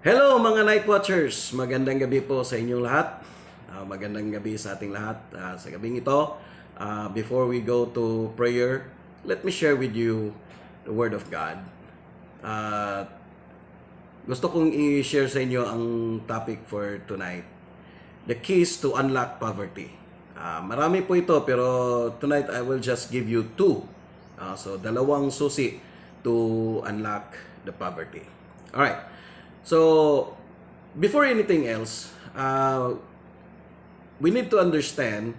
Hello mga night watchers! Magandang gabi po sa inyong lahat. Magandang gabi sa ating lahat. Sa gabing ito, before we go to prayer, let me share with you the Word of God. Uh, Gusto kong i-share sa inyo ang topic for tonight. The keys to unlock poverty. Marami po ito pero tonight I will just give you two. So dalawang susi to unlock the poverty. Alright. So before anything else, we need to understand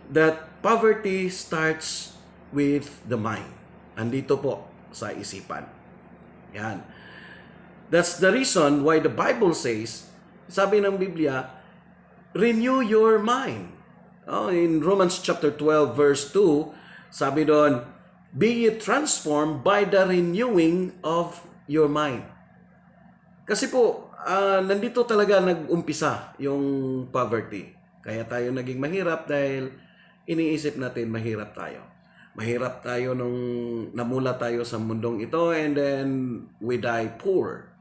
that poverty starts with the mind. Andito po sa isipan. Yan. That's the reason why the Bible says, sabi ng Biblia, renew your mind. In Romans chapter 12 verse 2, sabi doon, be ye transformed by the renewing of your mind. Kasi po, nandito talaga nag-umpisa yung poverty. Kaya tayo naging mahirap dahil iniisip natin mahirap tayo. Mahirap tayo nung namula tayo sa mundong ito and then we die poor.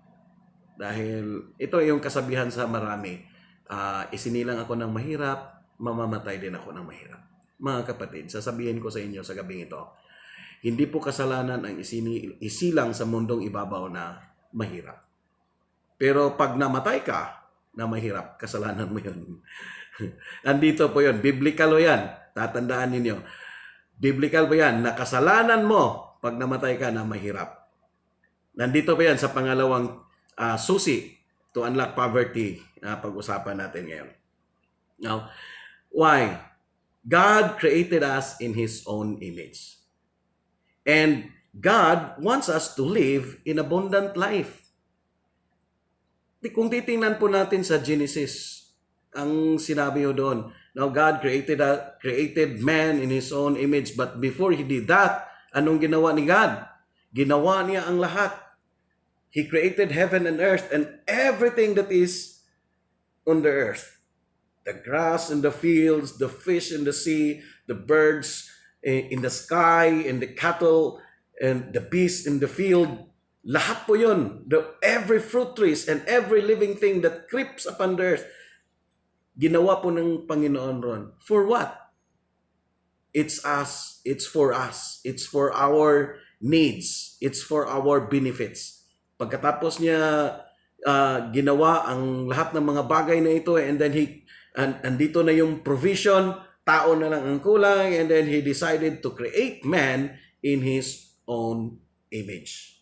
Dahil ito yung kasabihan sa marami. Isinilang ako ng mahirap, mamamatay din ako ng mahirap. Mga kapatid, sasabihin ko sa inyo sa gabing ito, hindi po kasalanan ang isilang sa mundong ibabaw na mahirap. Pero pag namatay ka na mahirap, kasalanan mo yun. Andito po yun. Biblical o yan. Tatandaan ninyo. Biblical po yan. Nakasalanan mo pag namatay ka na mahirap. Nandito po yan sa pangalawang susi to unlock poverty na pag-usapan natin ngayon. Now, why? God created us in His own image. And God wants us to live in abundant life. Kung titingnan po natin sa Genesis, ang sinabi ho doon, now God created man in His own image, but before He did that, anong ginawa ni God? Ginawa niya ang lahat. He created heaven and earth and everything that is on the earth. The grass in the fields, the fish in the sea, the birds in the sky, and the cattle, and the beasts in the field. Lahat po yun. Every fruit trees and every living thing that creeps upon the earth, ginawa po ng Panginoon ron. For what? It's us. It's for us. It's for our needs. It's for our benefits. Pagkatapos niya ginawa ang lahat ng mga bagay na ito, and then andito na yung provision, tao na lang ang kulang, and then He decided to create man in His own image.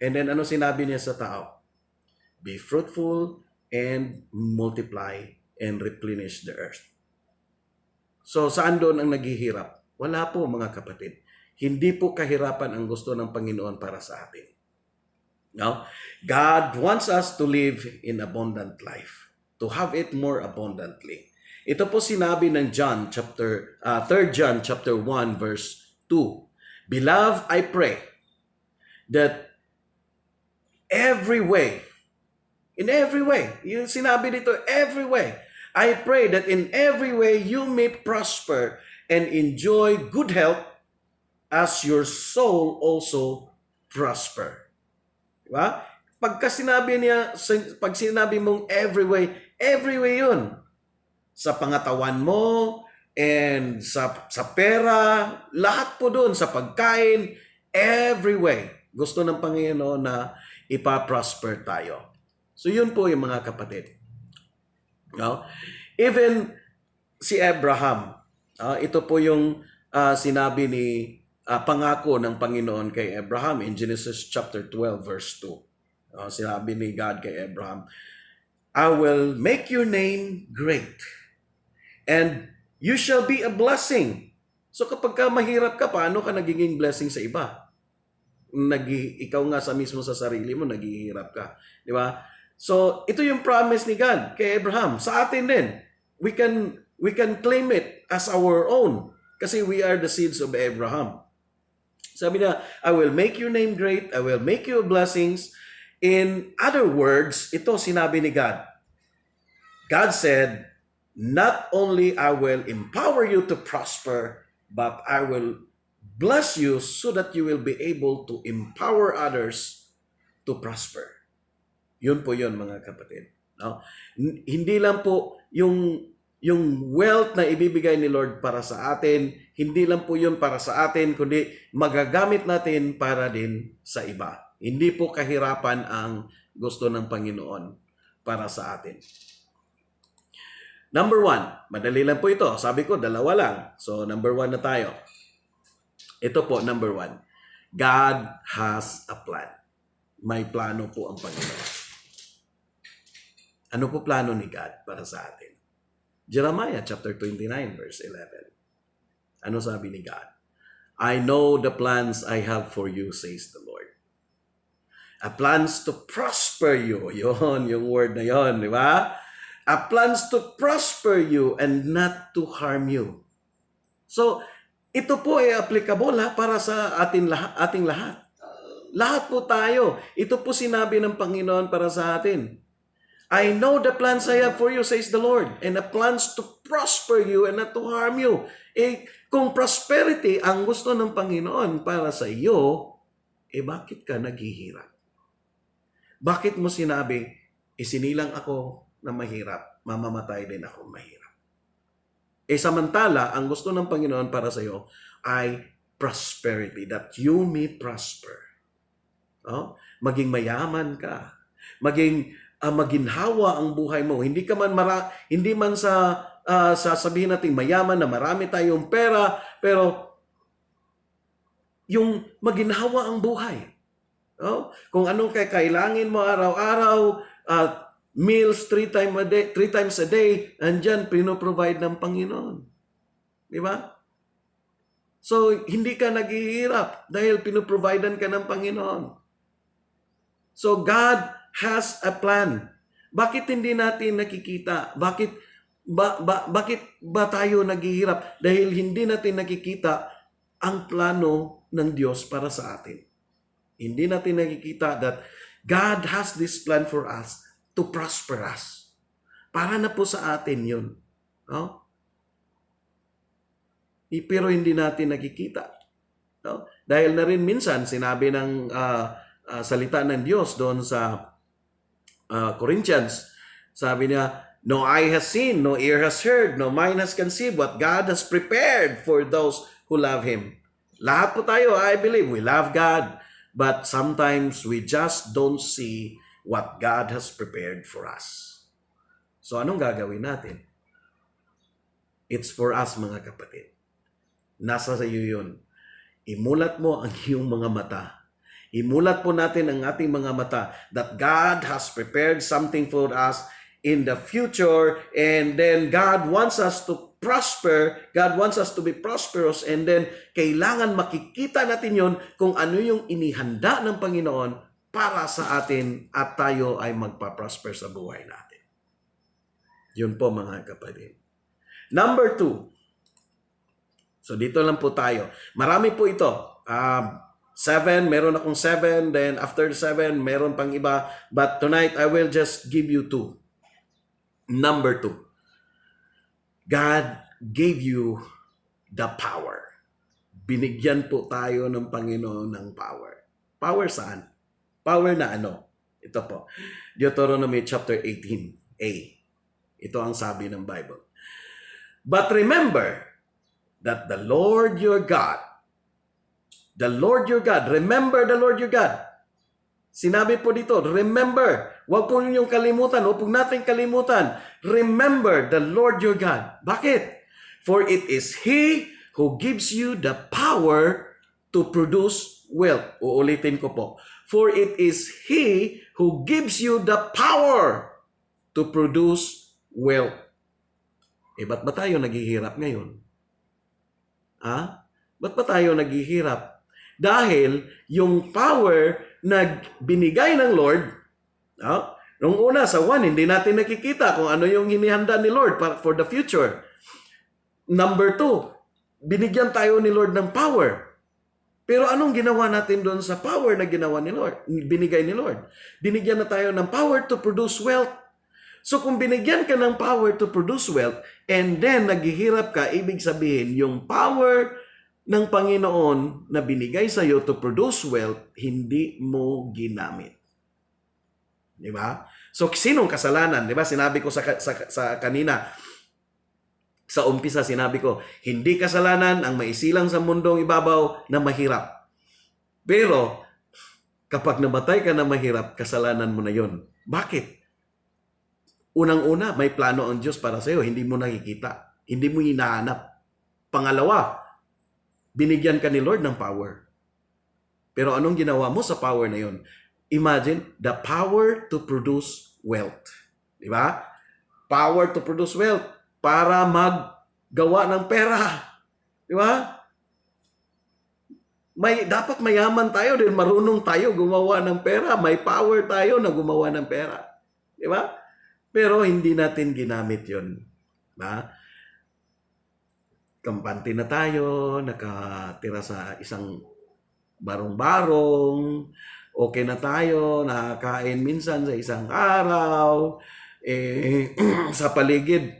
And then ano sinabi niya sa tao? Be fruitful and multiply and replenish the earth. So saan doon ang naghihirap? Wala po mga kapatid. Hindi po kahirapan ang gusto ng Panginoon para sa atin. No? God wants us to live in abundant life, to have it more abundantly. Ito po sinabi ng 3 John chapter 1 verse 2. Beloved, I pray that in every way, yung sinabi dito, every way, I pray that in every way you may prosper and enjoy good health as your soul also prosper. Diba? Pag sinabi mong every way yun. Sa pangatawan mo, and sa pera, lahat po doon, sa pagkain, every way. Gusto ng Panginoon na ipa-prosper tayo. So yun po yung mga kapatid. No? Even si Abraham, ito po yung sinabi ni pangako ng Panginoon kay Abraham in Genesis chapter 12 verse 2. Sinabi ni God kay Abraham, I will make your name great and you shall be a blessing. So kapag ka mahirap ka, paano ka nagiging blessing sa iba? Ikaw nga mismo sa sarili mo, naghihirap ka. Di ba? So, ito yung promise ni God kay Abraham. Sa atin din, we can claim it as our own kasi we are the seeds of Abraham. Sabi niya, I will make your name great, I will make you blessings. In other words, ito sinabi ni God. God said, not only I will empower you to prosper, but I will bless you so that you will be able to empower others to prosper. Yun po yun, mga kapatid. No? Hindi lang po yung wealth na ibibigay ni Lord para sa atin, hindi lang po yun para sa atin, kundi magagamit natin para din sa iba. Hindi po kahirapan ang gusto ng Panginoon para sa atin. Number 1, madali lang po ito. Sabi ko, 2 lang. So, number 1 na tayo. Ito po, number 1. God has a plan. May plano po ang Panginoon. Ano po plano ni God para sa atin? Jeremiah chapter 29 verse 11. Ano sabi ni God? I know the plans I have for you, says the Lord. A plans to prosper you. Yon, yung word na yon, di ba? A plans to prosper you and not to harm you. So, ito po ay applicable para sa ating lahat. Lahat po tayo. Ito po sinabi ng Panginoon para sa atin. I know the plans I have for you, says the Lord, and the plans to prosper you and not to harm you. Kung prosperity ang gusto ng Panginoon para sa iyo, bakit ka naghihirap? Bakit mo sinabi, isinilang ako na mahirap, mamamatay din ako mahirap? Samantala, ang gusto ng Panginoon para sa iyo ay prosperity, that you may prosper. Maging mayaman ka, maging maginhawa ang buhay mo. Hindi man sa sasabihin natin mayaman na marami tayong pera, pero yung maginhawa ang buhay. Kung anong kailangan mo araw-araw, meals 3 times a day, andyan pinoprovide ng Panginoon. Di ba? So, hindi ka naghihirap dahil pinoprovidean ka ng Panginoon. So, God has a plan. Bakit hindi natin nakikita? Bakit ba tayo naghihirap? Dahil hindi natin nakikita ang plano ng Diyos para sa atin. Hindi natin nakikita that God has this plan for us to prosper us. Para na po sa atin yun. Pero hindi natin nakikita. Dahil na rin minsan, sinabi ng salita ng Diyos doon sa Corinthians, sabi niya, no eye has seen, no ear has heard, no mind has conceived what God has prepared for those who love Him. Lahat po tayo, I believe, we love God, but sometimes we just don't see what God has prepared for us. So anong gagawin natin? It's for us, mga kapatid. Nasa sa iyo yun. Imulat mo ang iyong mga mata. Imulat po natin ang ating mga mata that God has prepared something for us in the future, and then God wants us to prosper, God wants us to be prosperous, and then kailangan makikita natin yon kung ano yung inihanda ng Panginoon para sa atin at tayo ay magpa-prosper sa buhay natin. Yun po, mga kapatid. Number 2. So dito lang po tayo. Marami po ito. 7, meron akong 7, then after 7, meron pang iba. But tonight, I will just give you 2. Number 2. God gave you the power. Binigyan po tayo ng Panginoon ng power. Power saan? Power na ano? Ito po. Deuteronomy chapter 18a. Ito ang sabi ng Bible. But remember that the Lord your God, remember the Lord your God. Sinabi po dito, remember. Huwag po ninyong kalimutan. Huwag po natin kalimutan. Remember the Lord your God. Bakit? For it is He who gives you the power to produce wealth. Uulitin ko po. For it is He who gives you the power to produce wealth. Ba't ba tayo naghihirap ngayon? Ba't ba tayo naghihirap? Dahil yung power na binigay ng Lord, nung una sa 1, hindi natin nakikita kung ano yung hinihanda ni Lord for the future. Number 2, binigyan tayo ni Lord ng power. Pero anong ginawa natin doon sa power na ginawa ni Lord, binigay ni Lord? Binigyan na tayo ng power to produce wealth. So kung binigyan ka ng power to produce wealth and then naghihirap ka, ibig sabihin yung power ng Panginoon na binigay sa iyo to produce wealth, hindi mo ginamit. Di ba? So, sinong kasalanan? Di ba? Sinabi ko sa kanina, sa umpisa sinabi ko, hindi kasalanan ang maisilang sa mundong ibabaw na mahirap. Pero, kapag namatay ka na mahirap, kasalanan mo na yon. Bakit? Unang-una, may plano ang Diyos para sa iyo. Hindi mo nakikita. Hindi mo hinahanap. Pangalawa, binigyan ka ni Lord ng power. Pero anong ginawa mo sa power na yon? Imagine, the power to produce wealth. Di ba? Power to produce wealth para maggawa ng pera. Di ba? Dapat mayaman tayo din, marunong tayo gumawa ng pera. May power tayo na gumawa ng pera. Di ba? Pero hindi natin ginamit yun. Ba? Kampante na tayo, nakatira sa isang barong-barong, okay na tayo, nakakain minsan sa isang araw, sa paligid,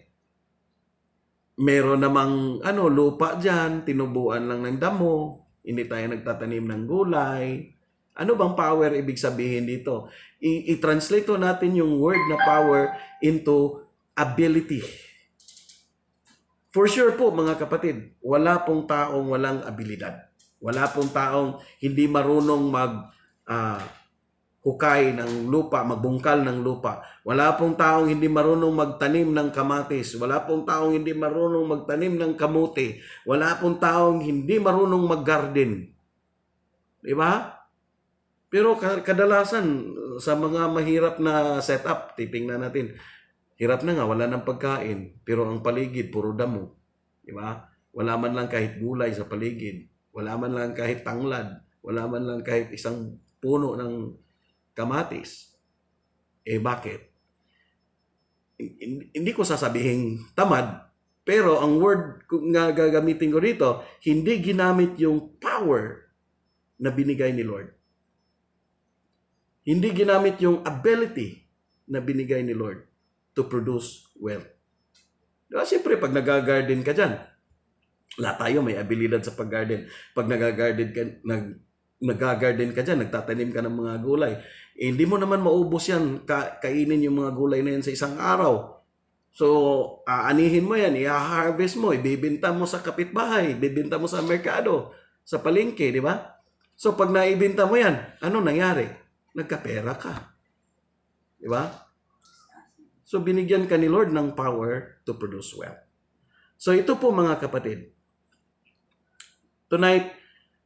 meron namang lupa dyan, tinubuan lang ng damo, hindi tayo nagtatanim ng gulay. Ano bang power ibig sabihin dito? I-translate natin yung word na power into ability. For sure po mga kapatid, wala pong taong walang abilidad. Wala pong taong hindi marunong hukay ng lupa, magbungkal ng lupa. Wala pong taong hindi marunong magtanim ng kamatis. Wala pong taong hindi marunong magtanim ng kamote. Wala pong taong hindi marunong mag-garden. Di ba? Pero kadalasan sa mga mahirap na setup, titingnan natin, hirap na nga, wala ng pagkain. Pero ang paligid, puro damo. Di ba? Wala man lang kahit gulay sa paligid. Wala man lang kahit tanglad. Wala man lang kahit isang puno ng kamatis. Bakit? Hindi ko sasabihin tamad, pero ang word nga gagamitin ko rito, hindi ginamit yung power na binigay ni Lord. Hindi ginamit yung ability na binigay ni Lord to produce wealth. Diba? Siyempre, pag nag-garden ka dyan, lahat tayo may abilidad sa pag-garden. Pag nag-garden ka dyan, nagtatanim ka ng mga gulay, hindi mo naman maubos yan, kainin yung mga gulay na yan sa isang araw. So, aanihin mo yan, i-harvest mo, ibibenta mo sa kapitbahay, ibibenta mo sa merkado, sa palengke, di ba? So, pag naibenta mo yan, ano nangyari? Nagkapera ka. Di ba? So, binigyan ka ni Lord ng power to produce wealth. So, ito po mga kapatid. Tonight,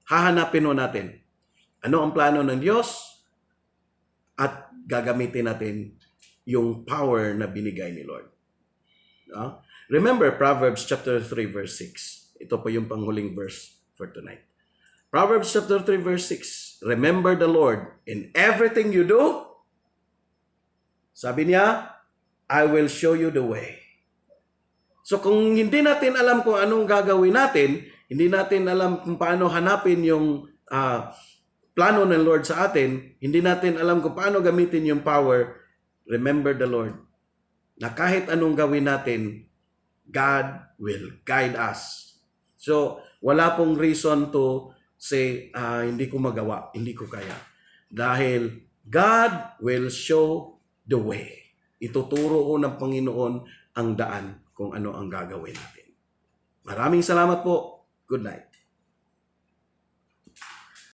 hahanapin mo natin ano ang plano ng Diyos at gagamitin natin yung power na binigay ni Lord. Remember Proverbs chapter 3 verse 6. Ito po yung panghuling verse for tonight. Proverbs chapter 3 verse 6. Remember the Lord in everything you do. Sabi niya, I will show you the way. So kung hindi natin alam kung anong gagawin natin, hindi natin alam kung paano hanapin yung plano ng Lord sa atin, hindi natin alam kung paano gamitin yung power, remember the Lord. Na kahit anong gawin natin, God will guide us. So, wala pong reason to say, hindi ko magawa, hindi ko kaya. Dahil God will show the way. Ituturo ko ng Panginoon ang daan kung ano ang gagawin natin. Maraming salamat po. Good night.